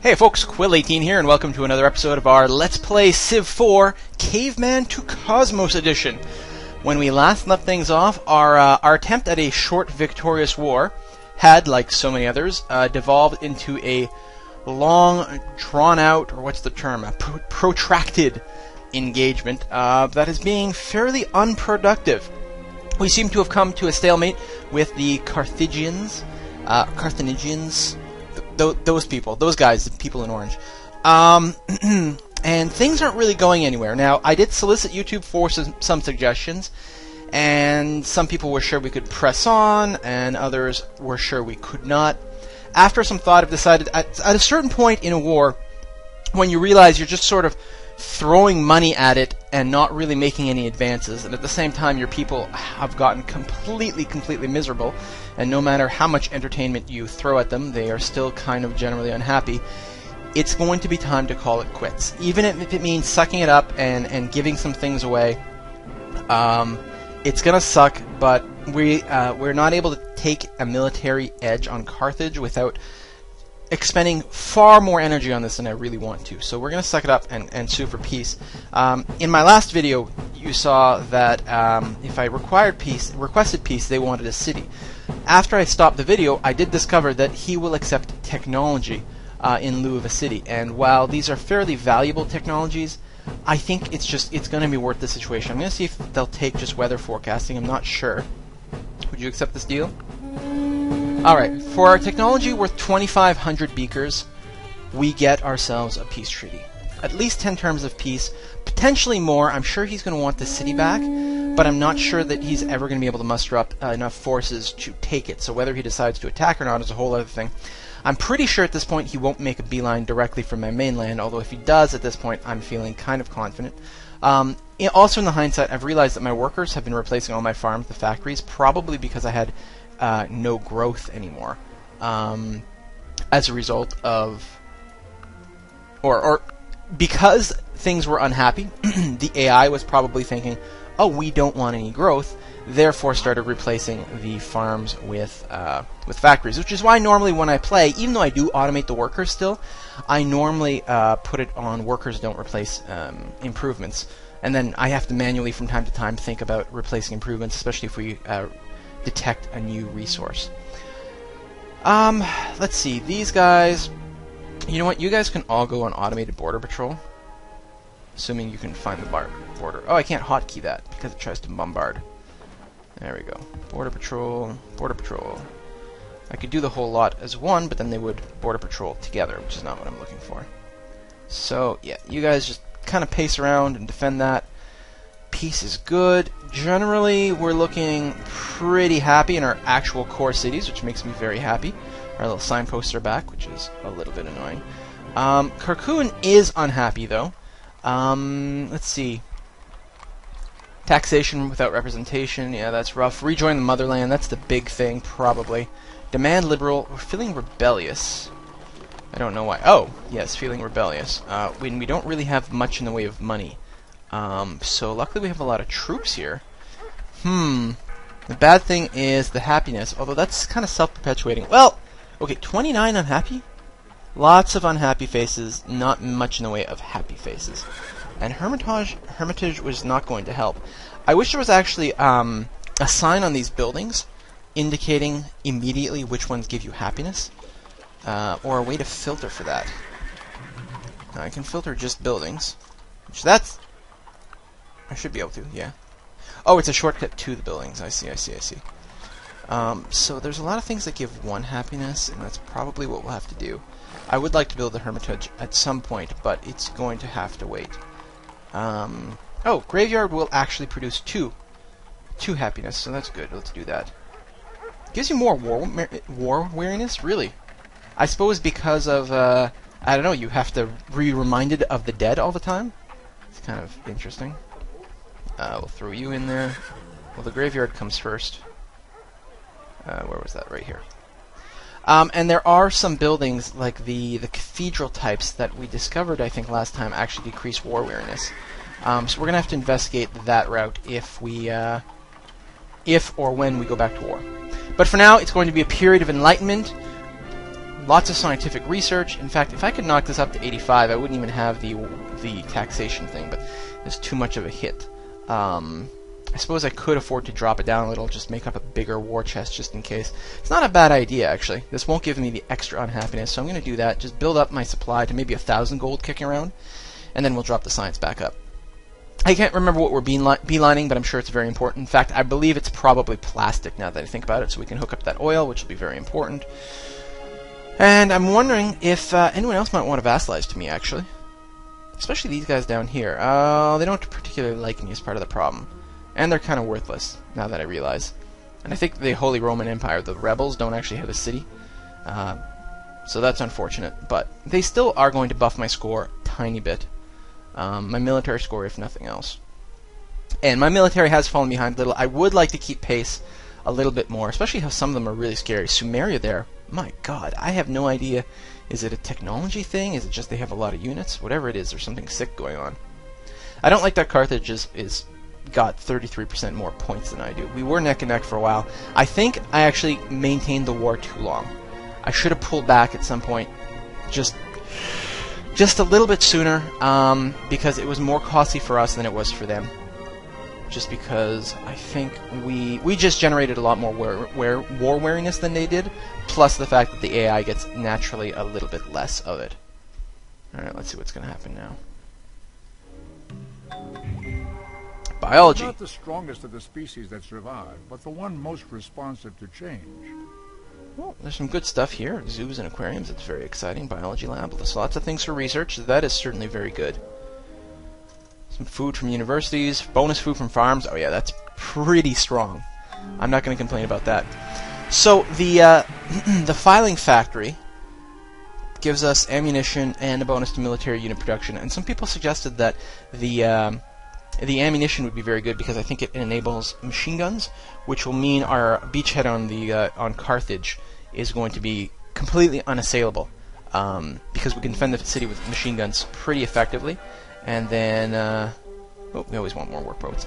Hey folks, Quill18 here, and welcome to another episode of our Let's Play Civ 4 Caveman to Cosmos Edition. When we last left things off, our attempt at a short victorious war had, like so many others, devolved into a long, drawn-out, or what's the term, a protracted engagement that is being fairly unproductive. We seem to have come to a stalemate with the Carthaginians, those people, those guys, the people in orange. And things aren't really going anywhere. Now, I did solicit YouTube for some suggestions, and some people were sure we could press on, and others were sure we could not. After some thought, I've decided at a certain point in a war, when you realize you're just sort of throwing money at it and not really making any advances, and at the same time your people have gotten completely miserable, and no matter how much entertainment you throw at them, they are still kind of generally unhappy, it's going to be time to call it quits. Even if it means sucking it up and giving some things away, it's gonna suck, but we're not able to take a military edge on Carthage without expending far more energy on this than I really want to. So we're going to suck it up and sue for peace. In my last video, you saw that if I requested peace, they wanted a city. After I stopped the video, I did discover that he will accept technology in lieu of a city. And while these are fairly valuable technologies, I think it's going to be worth the situation. I'm going to see if they'll take just weather forecasting. I'm not sure. Would you accept this deal? Alright, for our technology worth 2,500 beakers, we get ourselves a peace treaty. At least 10 terms of peace, potentially more. I'm sure he's going to want the city back, but I'm not sure that he's ever going to be able to muster up enough forces to take it. So whether he decides to attack or not is a whole other thing. I'm pretty sure at this point he won't make a beeline directly from my mainland, although if he does at this point, I'm feeling kind of confident. Also in the hindsight, I've realized that my workers have been replacing all my farms, the factories, probably because I had no growth anymore, as a result of, or because things were unhappy, the AI was probably thinking, oh, we don't want any growth, therefore started replacing the farms with factories, which is why normally when I play, even though I do automate the workers still, I normally put it on workers don't replace improvements, and then I have to manually from time to time think about replacing improvements, especially if we detect a new resource. Let's see, these guys, you know what, you guys can all go on automated border patrol, assuming you can find the border. Oh, I can't hotkey that because it tries to bombard. There we go. Border patrol, border patrol. I could do the whole lot as one, but then they would border patrol together, which is not what I'm looking for. So yeah, you guys just kind of pace around and defend that. Peace is good. Generally, we're looking pretty happy in our actual core cities, which makes me very happy. Our little signposts are back, which is a little bit annoying. Carcoon is unhappy, though. Let's see. Taxation without representation, yeah, that's rough. Rejoin the motherland, that's the big thing, probably. Demand liberal. We're feeling rebellious. I don't know why. Oh, yes, feeling rebellious. When we don't really have much in the way of money. So luckily we have a lot of troops here. The bad thing is the happiness, although that's kind of self-perpetuating. Well, okay, 29 unhappy? Lots of unhappy faces, not much in the way of happy faces. And Hermitage was not going to help. I wish there was actually a sign on these buildings indicating immediately which ones give you happiness, or a way to filter for that. Now, I can filter just buildings, which I should be able to, yeah. Oh, it's a shortcut to the buildings. I see. So there's a lot of things that give one happiness, and that's probably what we'll have to do. I would like to build the Hermitage at some point, but it's going to have to wait. Oh, Graveyard will actually produce two happiness, so that's good. Let's do that. Gives you more war weariness, really. I suppose because of, I don't know, you have to be reminded of the dead all the time. It's kind of interesting. We'll throw you in there. Well, the graveyard comes first. Where was that? Right here. And there are some buildings, like the cathedral types that we discovered, I think, last time, actually decrease war weariness. So we're going to have to investigate that route if or when we go back to war. But for now, it's going to be a period of enlightenment, Lots of scientific research. In fact, if I could knock this up to 85, I wouldn't even have the taxation thing, but it's too much of a hit. I suppose I could afford to drop it down a little, just make up a bigger war chest just in case. It's not a bad idea, actually. This won't give me the extra unhappiness, so I'm going to do that. Just build up my supply to maybe 1,000 gold kicking around, and then we'll drop the science back up. I can't remember what we're beelining, but I'm sure it's very important. In fact, I believe it's probably plastic now that I think about it, so we can hook up that oil, which will be very important. And I'm wondering if anyone else might want to vassalize to me, actually. Especially these guys down here. They don't particularly like me as part of the problem. And they're kind of worthless, now that I realize. And I think the Holy Roman Empire, the rebels, don't actually have a city. So that's unfortunate. But they still are going to buff my score a tiny bit. My military score, if nothing else. And my military has fallen behind a little. I would like to keep pace a little bit more, especially how some of them are really scary. Sumeria there, my god, I have no idea. Is it a technology thing? Is it just they have a lot of units? Whatever it is, there's something sick going on. I don't like that Carthage is got 33% more points than I do. We were neck and neck for a while. I think I actually maintained the war too long. I should have pulled back at some point just a little bit sooner, because it was more costly for us than it was for them. Just because I think we just generated a lot more war wariness than they did, plus the fact that the AI gets naturally a little bit less of it. Alright, let's see what's going to happen now. Biology. Not the strongest of the species that survive, but the one most responsive to change. Well, there's some good stuff here. Zoos and aquariums, it's very exciting. Biology lab, there's lots of things for research. That is certainly very good. Some food from universities, bonus food from farms. Oh yeah, that's pretty strong. I'm not going to complain about that. So the the filing factory gives us ammunition and a bonus to military unit production. And some people suggested that the ammunition would be very good because I think it enables machine guns, which will mean our beachhead on Carthage is going to be completely unassailable, because we can defend the city with machine guns pretty effectively, and then oh, we always want more workboats,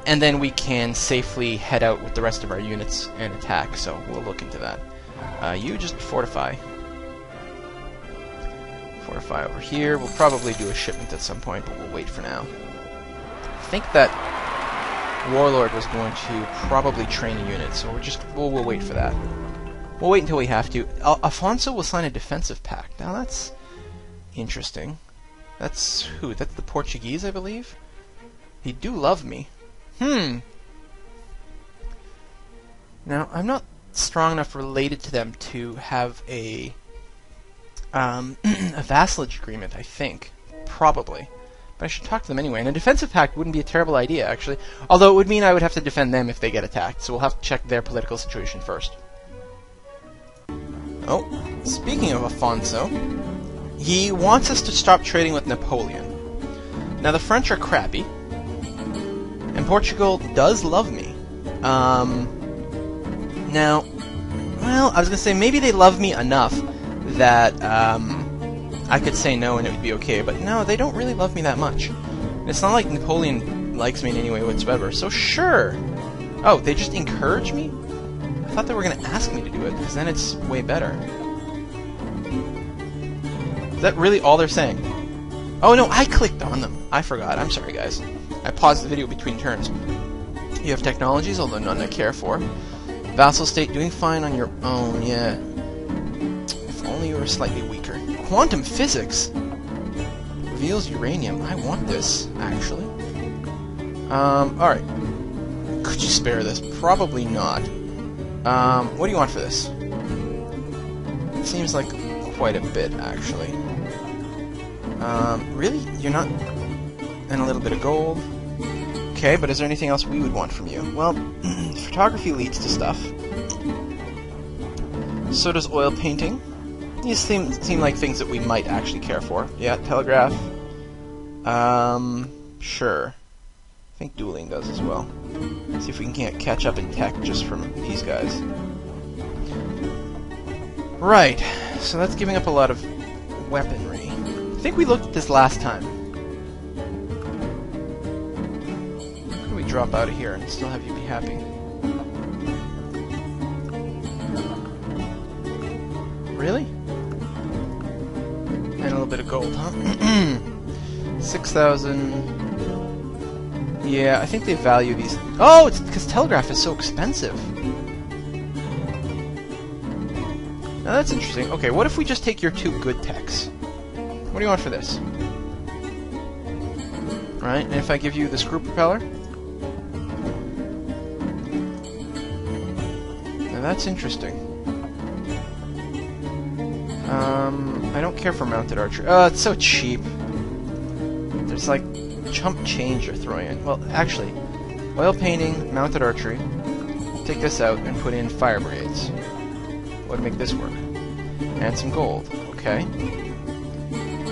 and then we can safely head out with the rest of our units and attack. So we'll look into that. You just fortify over here. We'll probably do a shipment at some point, but we'll wait for now. I think that Warlord was going to probably train a unit, so we'll wait for that. We'll wait until we have to. Alfonso will sign a defensive pact. Now that's interesting. That's who? That's the Portuguese, I believe? They do love me. Now, I'm not strong enough related to them to have a vassalage agreement, I think. Probably. But I should talk to them anyway. And a defensive pact wouldn't be a terrible idea, actually. Although it would mean I would have to defend them if they get attacked. So we'll have to check their political situation first. Oh, speaking of Afonso, he wants us to stop trading with Napoleon. Now, the French are crappy, and Portugal does love me. Now, well, I was going to say, maybe they love me enough that I could say no and it would be okay, but no, they don't really love me that much. And it's not like Napoleon likes me in any way whatsoever, so sure. Oh, they just encourage me? I thought they were going to ask me to do it, because then it's way better. Is that really all they're saying? Oh no, I clicked on them. I forgot. I'm sorry, guys. I paused the video between turns. You have technologies, although none I care for. Vassal state, doing fine on your own, yeah. If only you were slightly weaker. Quantum physics reveals uranium. I want this, actually. Alright. Could you spare this? Probably not. What do you want for this? It seems like quite a bit, actually. Really? You're not... And a little bit of gold. Okay, but is there anything else we would want from you? Well, photography leads to stuff. So does oil painting. These seem like things that we might actually care for. Yeah, telegraph. Sure. I think dueling does as well. See if we can't catch up in tech just from these guys. Right, so that's giving up a lot of weaponry. I think we looked at this last time. How can we drop out of here and still have you be happy? Really? And a little bit of gold, huh? 6,000. Yeah, I think they value these. Oh, it's because telegraph is so expensive. Now that's interesting. Okay, what if we just take your 2 good techs? What do you want for this? Right, and if I give you the screw propeller? Now that's interesting. I don't care for mounted archery. Oh, it's so cheap. There's like chump change you're throwing in. Well, actually, oil painting, mounted archery. Take this out and put in fire brigades. What would make this work? And some gold. Okay.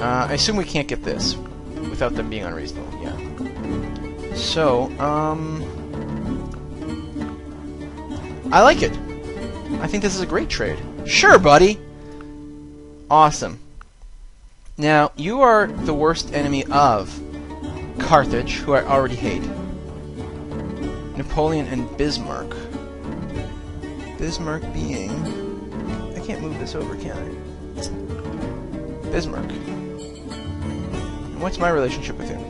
I assume we can't get this without them being unreasonable. Yeah. So, I like it. I think this is a great trade. Sure, buddy. Awesome. Now, you are the worst enemy of Carthage, who I already hate. Napoleon and Bismarck. Bismarck being... I can't move this over, can I? Bismarck. What's my relationship with him?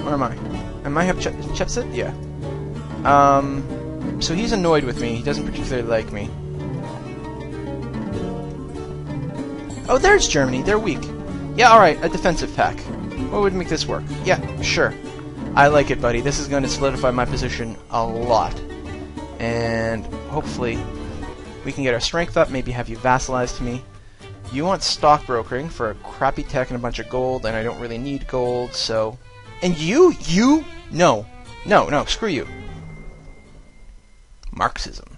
Where am I? Am I have Chepsit? Yeah. So he's annoyed with me. He doesn't particularly like me. Oh, there's Germany. They're weak. Yeah, alright, a defensive pack. What would make this work? Yeah, sure. I like it, buddy. This is going to solidify my position a lot. And hopefully we can get our strength up, maybe have you vassalize to me. You want stockbrokering for a crappy tech and a bunch of gold, and I don't really need gold, so... And you? No. No, screw you. Marxism.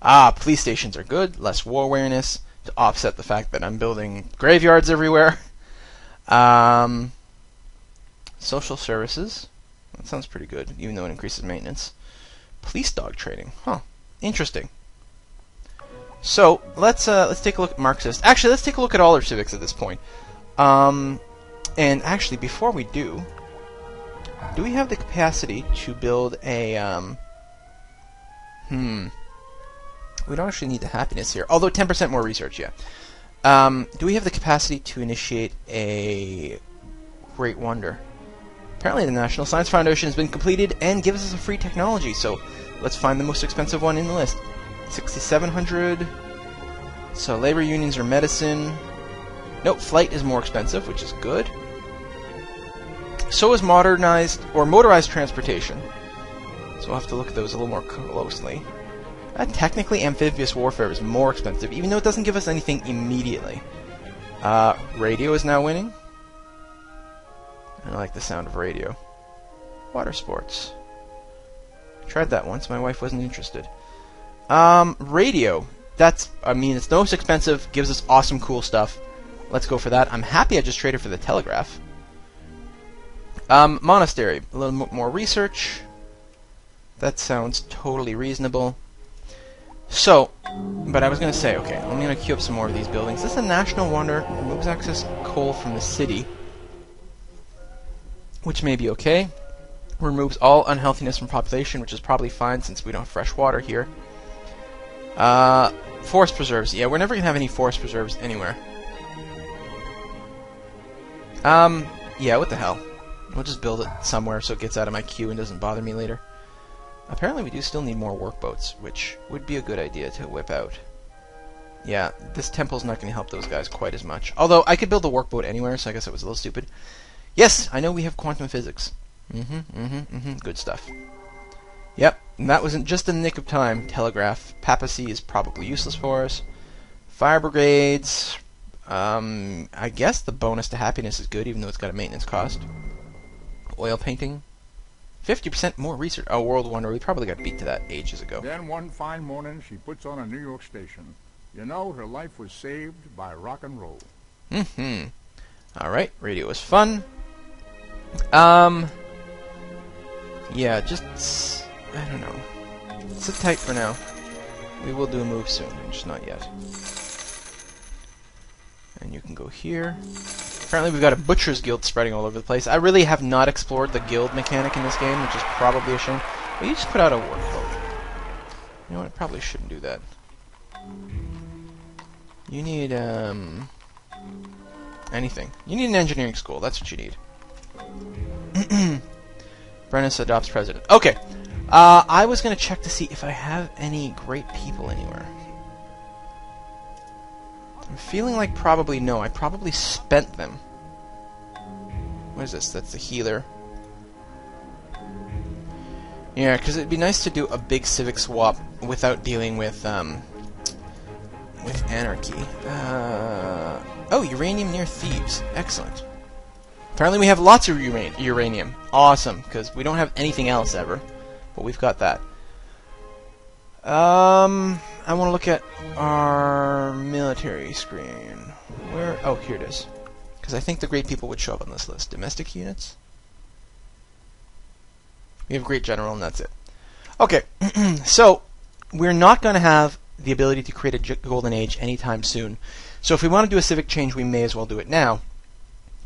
Ah, police stations are good, less war awareness, to offset the fact that I'm building graveyards everywhere. Social services. That sounds pretty good, even though it increases maintenance. Police dog trading. Huh. Interesting. So, let's take a look at Marxist. Actually, let's take a look at all our civics at this point. And actually, before we do we have the capacity to build a, we don't actually need the happiness here. Although 10% more research, yeah. Do we have the capacity to initiate a great wonder? Apparently the National Science Foundation has been completed and gives us a free technology, so let's find the most expensive one in the list. 6,700. So labor unions or medicine. Nope, flight is more expensive, which is good. So is motorized transportation. So we'll have to look at those a little more closely. Technically, amphibious warfare is more expensive, even though it doesn't give us anything immediately. Radio is now winning. I like the sound of radio. Water sports. Tried that once. My wife wasn't interested. Radio. That's, I mean, it's the most expensive, gives us awesome, cool stuff. Let's go for that. I'm happy I just traded for the telegraph. Monastery. A little more research. That sounds totally reasonable. So, but I was going to say, okay, I'm going to queue up some more of these buildings. This is a national wonder. Removes excess coal from the city, which may be okay. Removes all unhealthiness from population, which is probably fine since we don't have fresh water here. Forest preserves. Yeah, we're never going to have any forest preserves anywhere. Yeah, what the hell. We'll just build it somewhere so it gets out of my queue and doesn't bother me later. Apparently we do still need more workboats, which would be a good idea to whip out. Yeah, this temple's not going to help those guys quite as much. Although, I could build a workboat anywhere, so I guess it was a little stupid. Yes, I know we have quantum physics. Good stuff. Yep, and that wasn't just in the nick of time. Telegraph. Papacy is probably useless for us. Fire brigades. I guess the bonus to happiness is good, even though it's got a maintenance cost. Oil painting. 50% more research. Oh, World Wonder. We probably got beat to that ages ago. Then one fine morning, she puts on a New York station. You know, her life was saved by rock and roll. Alright, radio was fun. Yeah, just... I don't know. Sit tight for now. We will do a move soon, just not yet. And you can go here. Apparently we've got a Butcher's Guild spreading all over the place. I really have not explored the guild mechanic in this game, which is probably a shame. But you just put out a workboat. You know what, I probably shouldn't do that. You need, anything. You need an engineering school. That's what you need. Brennus adopts president. Okay. I was going to check to see if I have any great people anywhere. I'm feeling like probably no. I probably spent them. What is this? That's the healer. Yeah, because it'd be nice to do a big civic swap without dealing with anarchy. Oh, uranium near Thebes. Excellent. Apparently we have lots of uranium. Awesome, because we don't have anything else ever. But we've got that. I want to look at our military screen. Where? Oh, here it is. Because I think the great people would show up on this list. Domestic units. We have great general, and that's it. Okay, so we're not going to have the ability to create a golden age anytime soon. So if we want to do a civic change, we may as well do it now.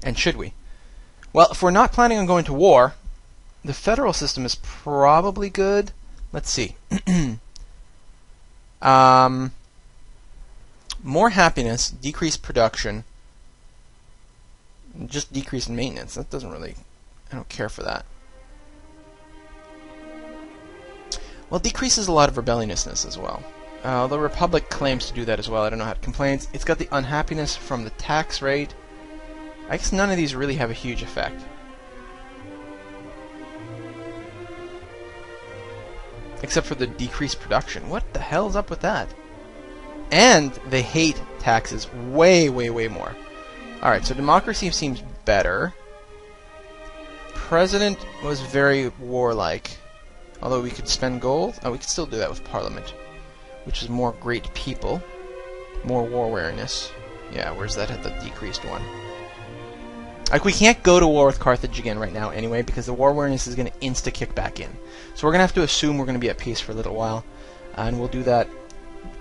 And should we? Well, if we're not planning on going to war, the federal system is probably good. Let's see. More happiness, decreased production, just decrease in maintenance. That doesn't really... I don't care for that. Well, it decreases a lot of rebelliousness as well. The Republic claims to do that as well. I don't know how it complains. It's got the unhappiness from the tax rate. I guess none of these really have a huge effect. Except for the decreased production. What the hell's up with that? And they hate taxes way, way, way more. Alright, so democracy seems better. President was very warlike. Although we could spend gold. Oh, we could still do that with Parliament. Which is more great people. More war awareness. Yeah, where's that at the decreased one? Like, we can't go to war with Carthage again right now anyway, because the war awareness is going to insta-kick back in. So we're going to have to assume we're going to be at peace for a little while. And we'll do that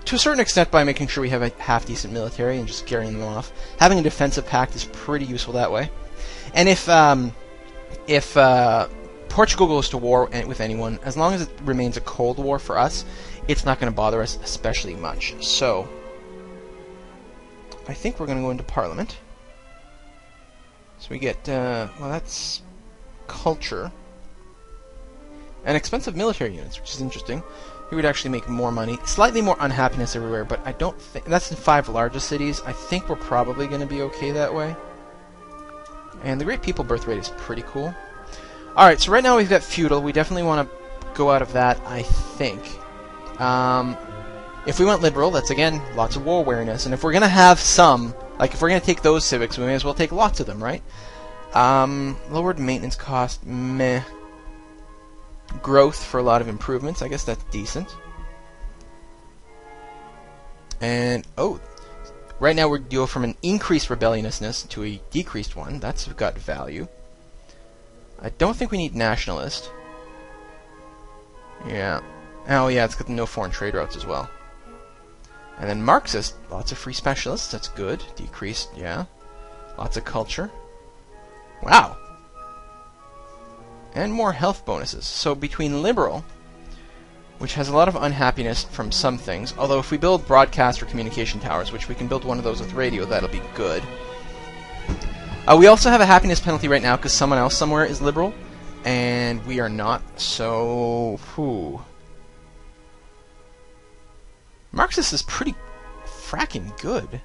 to a certain extent by making sure we have a half-decent military and just scaring them off. Having a defensive pact is pretty useful that way. And if Portugal goes to war with anyone, as long as it remains a Cold War for us, it's not going to bother us especially much. So, I think we're going to go into Parliament. So we get, well, that's culture. And expensive military units, which is interesting. He would actually make more money. Slightly more unhappiness everywhere, but I don't think... That's the 5 largest cities. I think we're probably going to be okay that way. And the Great People birth rate is pretty cool. Alright, so right now we've got feudal. We definitely want to go out of that, I think. If we went liberal, that's, again, lots of war awareness. And if we're going to have some... Like, if we're going to take those civics, we may as well take lots of them, right? Lowered maintenance cost, meh. Growth for a lot of improvements. I guess that's decent. And, oh, right now we go from an increased rebelliousness to a decreased one. That's got value. I don't think we need nationalist. Yeah. Oh, yeah, it's got no foreign trade routes as well. And then Marxist, lots of free specialists. That's good. Decreased, yeah. Lots of culture. Wow. And more health bonuses. So between liberal, which has a lot of unhappiness from some things, although if we build broadcast or communication towers, which we can build one of those with radio, that'll be good. We also have a happiness penalty right now because someone else somewhere is liberal, and we are not, so... Whew. Marxist is pretty fracking good.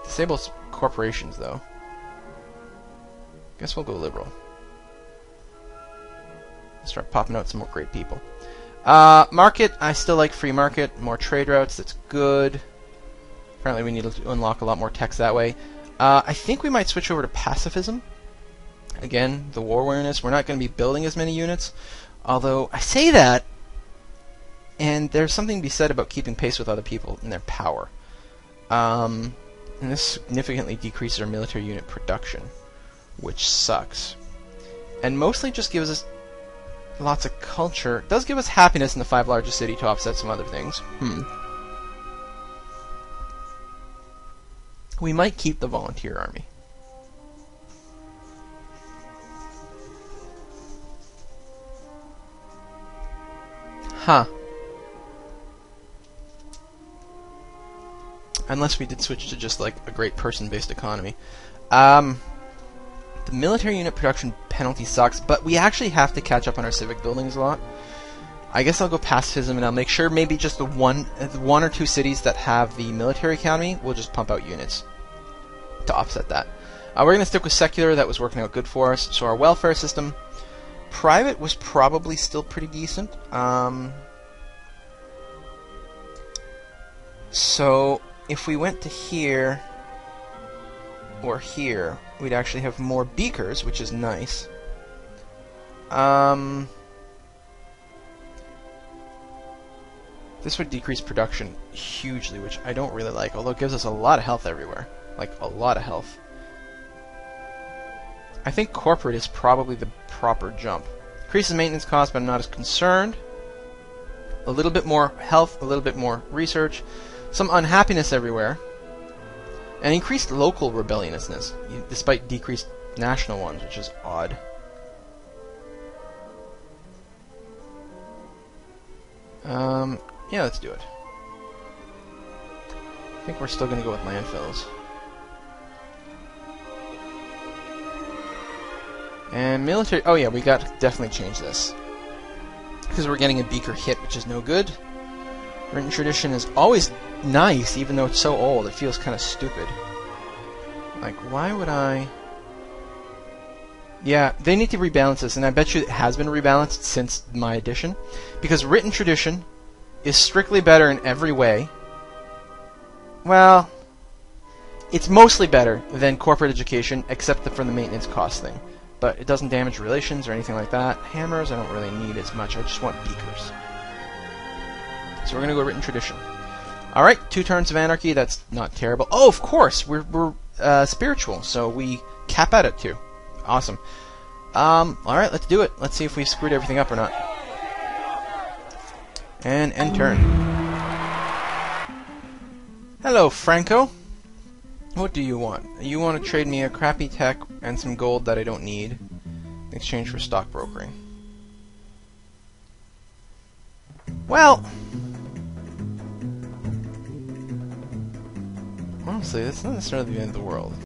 Disables corporations, though. Guess we'll go liberal. Start popping out some more great people. Market, I still like free market. More trade routes, that's good. Apparently we need to unlock a lot more techs that way. I think we might switch over to pacifism. Again, the war awareness. We're not going to be building as many units. Although, I say that, and there's something to be said about keeping pace with other people and their power. And this significantly decreases our military unit production, which sucks. And mostly just gives us lots of culture. It does give us happiness in the 5 largest cities to offset some other things. We might keep the volunteer army. Huh. unless we did switch to just like a great person-based economy. The military unit production penalty sucks, but we actually have to catch up on our civic buildings a lot. I guess I'll go pacifism, and I'll make sure maybe just the one or two cities that have the military economy will just pump out units to offset that. We're going to stick with secular. That was working out good for us. So our welfare system, private was probably still pretty decent. So if we went to here or here, we'd actually have more beakers, which is nice. This would decrease production hugely, which I don't really like, although it gives us a lot of health everywhere. Like, a lot of health. I think corporate is probably the proper jump. Increases maintenance costs, but I'm not as concerned. A little bit more health, a little bit more research. Some unhappiness everywhere. And increased local rebelliousness, despite decreased national ones, which is odd. Yeah, let's do it. I think we're still going to go with landfills. And military... Oh yeah, we got to definitely change this. Because we're getting a beaker hit, which is no good. Written tradition is always nice, even though it's so old. It feels kind of stupid. Like, why would I... Yeah, they need to rebalance this, and I bet you it has been rebalanced since my addition. Because written tradition is strictly better in every way. Well, it's mostly better than corporate education, except for the maintenance cost thing. But it doesn't damage relations or anything like that. Hammers I don't really need as much, I just want beakers. So we're going to go written tradition. Alright, 2 turns of anarchy, that's not terrible. Oh, of course, we're spiritual, so we cap out at 2. Awesome. Alright, let's do it. Let's see if we've screwed everything up or not. And end turn. Hello, Franco. What do you want? You want to trade me a crappy tech and some gold that I don't need in exchange for stock brokering. Well, honestly, that's not necessarily the end of the world.